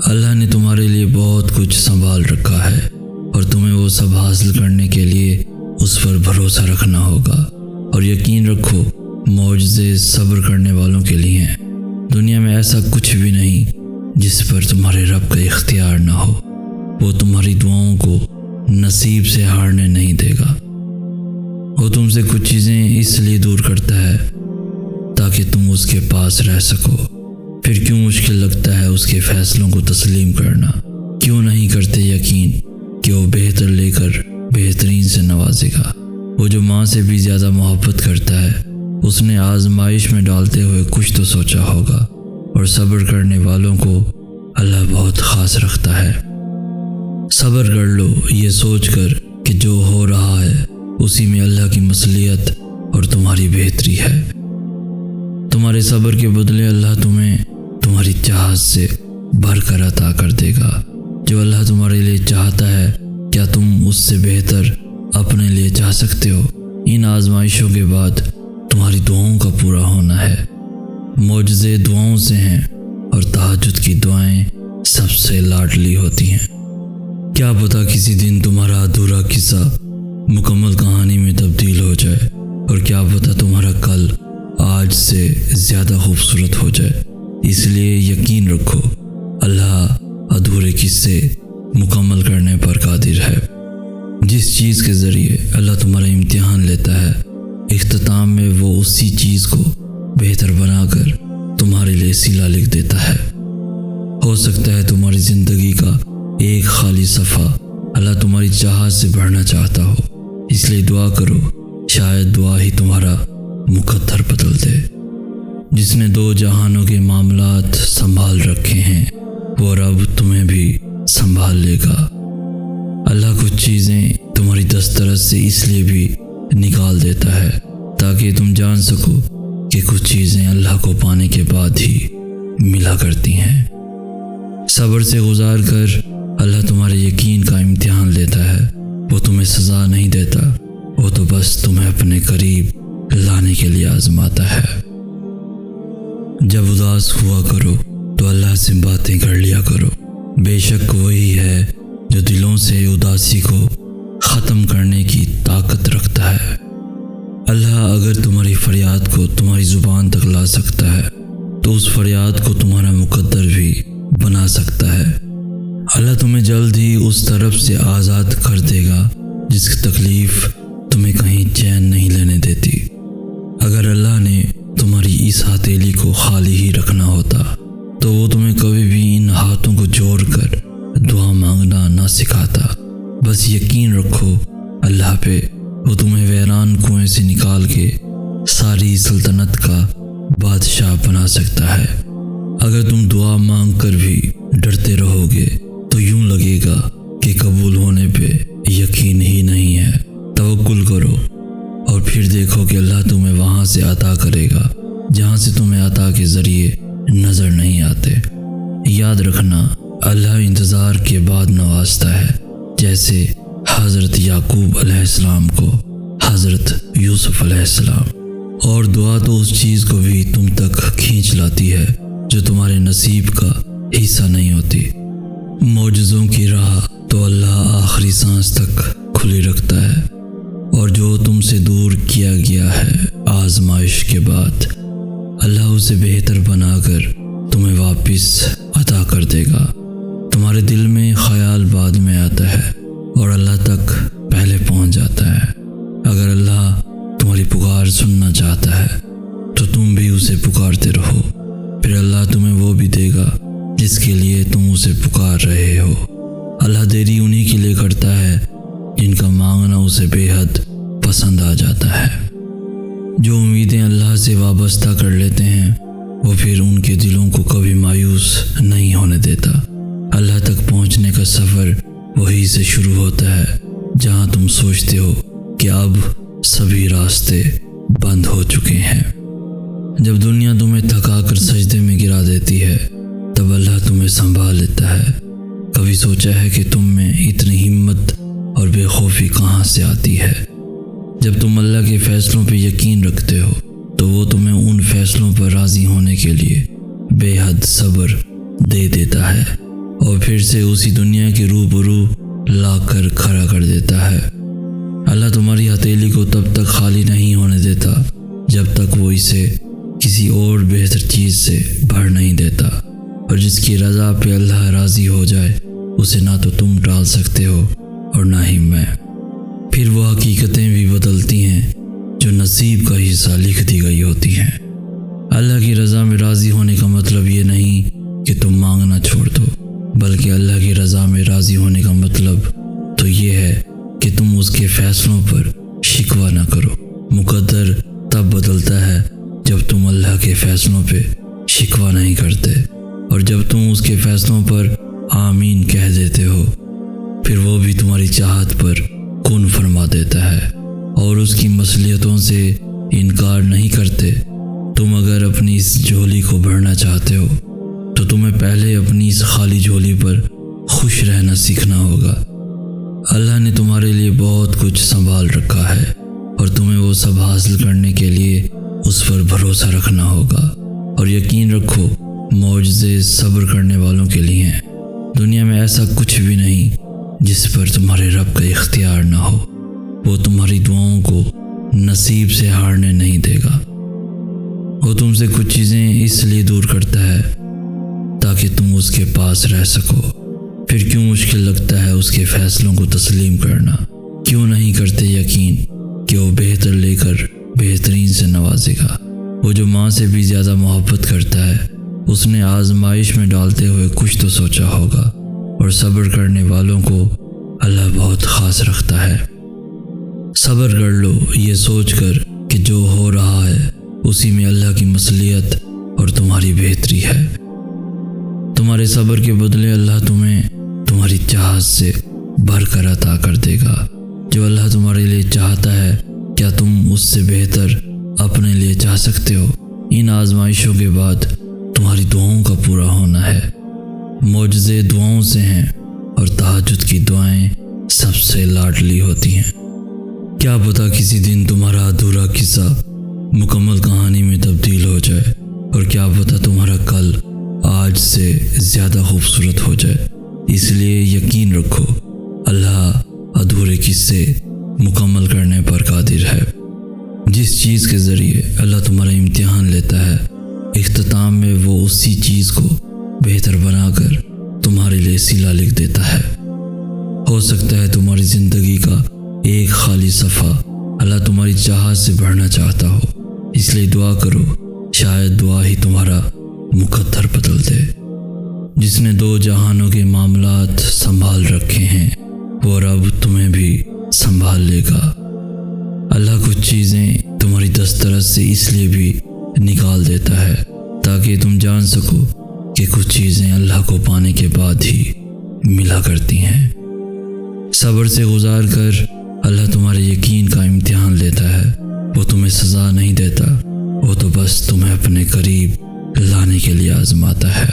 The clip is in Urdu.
اللہ نے تمہارے لیے بہت کچھ سنبھال رکھا ہے اور تمہیں وہ سب حاصل کرنے کے لیے اس پر بھروسہ رکھنا ہوگا، اور یقین رکھو معجزے صبر کرنے والوں کے لیے ہیں۔ دنیا میں ایسا کچھ بھی نہیں جس پر تمہارے رب کا اختیار نہ ہو۔ وہ تمہاری دعاؤں کو نصیب سے ہارنے نہیں دے گا۔ وہ تم سے کچھ چیزیں اس لیے دور کرتا ہے تاکہ تم اس کے پاس رہ سکو۔ پھر کیوں مشکل لگتا ہے اس کے فیصلوں کو تسلیم کرنا؟ کیوں نہیں کرتے یقین کہ وہ بہتر لے کر بہترین سے نوازے گا؟ وہ جو ماں سے بھی زیادہ محبت کرتا ہے، اس نے آزمائش میں ڈالتے ہوئے کچھ تو سوچا ہوگا، اور صبر کرنے والوں کو اللہ بہت خاص رکھتا ہے۔ صبر کر لو یہ سوچ کر کہ جو ہو رہا ہے اسی میں اللہ کی مصلحت اور تمہاری بہتری ہے۔ تمہارے صبر کے بدلے اللہ تمہیں تمہاری چاہت سے بھر کر عطا کر دے گا۔ جو اللہ تمہارے لیے چاہتا ہے، کیا تم اس سے بہتر اپنے لیے چاہ سکتے ہو؟ ان آزمائشوں کے بعد تمہاری دعاؤں کا پورا ہونا ہے۔ معجزے دعاؤں سے ہیں، اور تہجد کی دعائیں سب سے لاڈلی ہوتی ہیں۔ کیا پتہ کسی دن تمہارا ادھورا قصہ مکمل کہانی میں تبدیل ہو جائے، اور کیا پتہ تمہارا کل آج سے زیادہ خوبصورت ہو جائے۔ اس لیے یقین رکھو اللہ ادھورے قصے مکمل کرنے پر قادر ہے۔ جس چیز کے ذریعے اللہ تمہارا امتحان لیتا ہے، اختتام میں وہ اسی چیز کو بہتر بنا کر تمہارے لیے صلہ لکھ دیتا ہے۔ ہو سکتا ہے تمہاری زندگی کا ایک خالی صفحہ اللہ تمہاری چاہت سے بھرنا چاہتا ہو، اس لیے دعا کرو، شاید دعا ہی تمہارا مقدر بدل دے۔ جس نے دو جہانوں کے معاملات سنبھال رکھے ہیں، وہ رب تمہیں بھی سنبھال لے گا۔ اللہ کچھ چیزیں تمہاری دسترس سے اس لیے بھی نکال دیتا ہے تاکہ تم جان سکو کہ کچھ چیزیں اللہ کو پانے کے بعد ہی ملا کرتی ہیں۔ صبر سے گزار کر اللہ تمہارے یقین کا امتحان لیتا ہے۔ وہ تمہیں سزا نہیں دیتا، وہ تو بس تمہیں اپنے قریب لانے کے لیے آزماتا ہے۔ جب اداس ہوا کرو تو اللہ سے باتیں کر لیا کرو، بے شک وہی ہے جو دلوں سے اداسی کو ختم کرنے کی طاقت رکھتا ہے۔ اللہ اگر تمہاری فریاد کو تمہاری زبان تک لا سکتا ہے تو اس فریاد کو تمہارا مقدر بھی بنا سکتا ہے۔ اللہ تمہیں جلد ہی اس طرف سے آزاد کر دے گا جس کی تکلیف تمہیں کہیں چین نہیں لینے دیتی۔ اگر اللہ نے تمہاری اس ہتھیلی کو خالی ہی رکھنا ہوتا تو وہ تمہیں کبھی بھی ان ہاتھوں کو جوڑ کر دعا مانگنا نہ سکھاتا۔ بس یقین رکھو اللہ پہ، وہ تمہیں ویران کنویں سے نکال کے ساری سلطنت کا بادشاہ بنا سکتا ہے۔ اگر تم دعا مانگ کر بھی ڈرتے رہو گے تو یوں لگے گا کہ قبول ہونے پہ یقین ہی نہیں ہے۔ توکل کرو اور پھر دیکھو کہ اللہ تمہیں وہاں سے عطا کرے گا جہاں سے تمہیں عطا کے ذریعے نظر نہیں آتے۔ یاد رکھنا اللہ انتظار کے بعد نوازتا ہے، جیسے حضرت یعقوب علیہ السلام کو حضرت یوسف علیہ السلام۔ اور دعا تو اس چیز کو بھی تم تک کھینچ لاتی ہے جو تمہارے نصیب کا حصہ نہیں ہوتی۔ معجزوں کی راہ تو اللہ آخری سانس تک کھلی رکھتا ہے، اور جو تم سے دور کیا گیا ہے آزمائش کے بعد، اللہ اسے بہتر بنا کر تمہیں واپس عطا کر دے گا۔ تمہارے دل میں خیال بعد میں آتا ہے اور اللہ تک پہلے پہنچ جاتا ہے۔ اگر اللہ تمہاری پکار سننا چاہتا ہے تو تم بھی اسے پکارتے رہو، پھر اللہ تمہیں وہ بھی دے گا جس کے لیے تم اسے پکار رہے ہو۔ اللہ دیری انہی کے لیے کرتا ہے جن کا مانگنا اسے بے حد پسند آ جاتا ہے۔ جو امیدیں اللہ سے وابستہ کر لیتے ہیں وہ پھر ان کے دلوں کو کبھی مایوس نہیں ہونے دیتا۔ اللہ تک پہنچنے کا سفر وہی سے شروع ہوتا ہے جہاں تم سوچتے ہو کہ اب سبھی راستے بند ہو چکے ہیں۔ جب دنیا تمہیں تھکا کر سجدے میں گرا دیتی ہے تب اللہ تمہیں سنبھال لیتا ہے۔ کبھی سوچا ہے کہ تم میں اتنی ہمت اور بے خوفی کہاں سے آتی ہے؟ جب تم اللہ کے فیصلوں پہ یقین رکھتے ہو تو وہ تمہیں ان فیصلوں پر راضی ہونے کے لیے بے حد صبر دے دیتا ہے، اور پھر سے اسی دنیا کے روبرو لا کر کھڑا کر دیتا ہے۔ اللہ تمہاری ہتھیلی کو تب تک خالی نہیں ہونے دیتا جب تک وہ اسے کسی اور بہتر چیز سے بھر نہیں دیتا، اور جس کی رضا پہ اللہ راضی ہو جائے اسے نہ تو تم ٹال سکتے ہو اور نہ ہی میں۔ پھر وہ حقیقتیں بھی بدلتی ہیں جو نصیب کا حصہ لکھ دی گئی ہوتی ہیں۔ اللہ کی رضا میں راضی ہونے کا مطلب یہ نہیں کہ تم مانگنا چھوڑ دو، بلکہ اللہ کی رضا میں راضی ہونے کا مطلب تو یہ ہے کہ تم اس کے فیصلوں پر شکوہ نہ کرو۔ مقدر تب بدلتا ہے جب تم اللہ کے فیصلوں پہ شکوہ نہیں کرتے، اور جب تم اس کے فیصلوں پر آمین کہہ دیتے ہو، پھر وہ بھی تمہاری چاہت پر کن فرما دیتا ہے اور اس کی مصلحتوں سے انکار نہیں کرتے۔ تم اگر اپنی اس جھولی کو بھرنا چاہتے ہو تو تمہیں پہلے اپنی اس خالی جھولی پر خوش رہنا سیکھنا ہوگا۔ اللہ نے تمہارے لیے بہت کچھ سنبھال رکھا ہے، اور تمہیں وہ سب حاصل کرنے کے لیے اس پر بھروسہ رکھنا ہوگا، اور یقین رکھو معجزے صبر کرنے والوں کے لیے ہیں۔ دنیا میں ایسا کچھ بھی نہیں جس پر تمہارے رب کا اختیار نہ ہو۔ وہ تمہاری دعاؤں کو نصیب سے ہارنے نہیں دے گا۔ وہ تم سے کچھ چیزیں اس لیے دور کرتا ہے تاکہ تم اس کے پاس رہ سکو۔ پھر کیوں مشکل لگتا ہے اس کے فیصلوں کو تسلیم کرنا؟ کیوں نہیں کرتے یقین کہ وہ بہتر لے کر بہترین سے نوازے گا؟ وہ جو ماں سے بھی زیادہ محبت کرتا ہے، اس نے آزمائش میں ڈالتے ہوئے کچھ تو سوچا ہوگا، اور صبر کرنے والوں کو اللہ بہت خاص رکھتا ہے۔ صبر کر لو یہ سوچ کر کہ جو ہو رہا ہے اسی میں اللہ کی مصلحت اور تمہاری بہتری ہے۔ تمہارے صبر کے بدلے اللہ تمہیں تمہاری چاہت سے بھر کر عطا کر دے گا۔ جو اللہ تمہارے لیے چاہتا ہے، کیا تم اس سے بہتر اپنے لیے چاہ سکتے ہو؟ ان آزمائشوں کے بعد تمہاری دعاؤں کا پورا ہونا ہے۔ معجزے دعاؤں سے ہیں، اور تہجد کی دعائیں سب سے لاڈلی ہوتی ہیں۔ کیا پتہ کسی دن تمہارا ادھورا قصہ مکمل کہانی میں تبدیل ہو جائے، اور کیا پتہ تمہارا کل آج سے زیادہ خوبصورت ہو جائے۔ اس لیے یقین رکھو اللہ ادھورے قصے مکمل کرنے پر قادر ہے۔ جس چیز کے ذریعے اللہ تمہارا امتحان لیتا ہے، اختتام میں وہ اسی چیز کو بہتر بنا کر تمہارے لیے صلہ لکھ دیتا ہے۔ ہو سکتا ہے تمہاری زندگی کا ایک خالی صفحہ اللہ تمہاری چاہت سے بھرنا چاہتا ہو، اس لیے دعا کرو، شاید دعا ہی تمہارا مقدر بدل دے۔ جس نے دو جہانوں کے معاملات سنبھال رکھے ہیں، وہ رب تمہیں بھی سنبھال لے گا۔ اللہ کچھ چیزیں تمہاری دسترس سے اس لیے بھی نکال دیتا ہے تاکہ تم جان سکو کہ کچھ چیزیں اللہ کو پانے کے بعد ہی ملا کرتی ہیں۔ صبر سے گزار کر اللہ تمہارے یقین کا امتحان لیتا ہے۔ وہ تمہیں سزا نہیں دیتا، وہ تو بس تمہیں اپنے قریب لانے کے لیے آزماتا ہے۔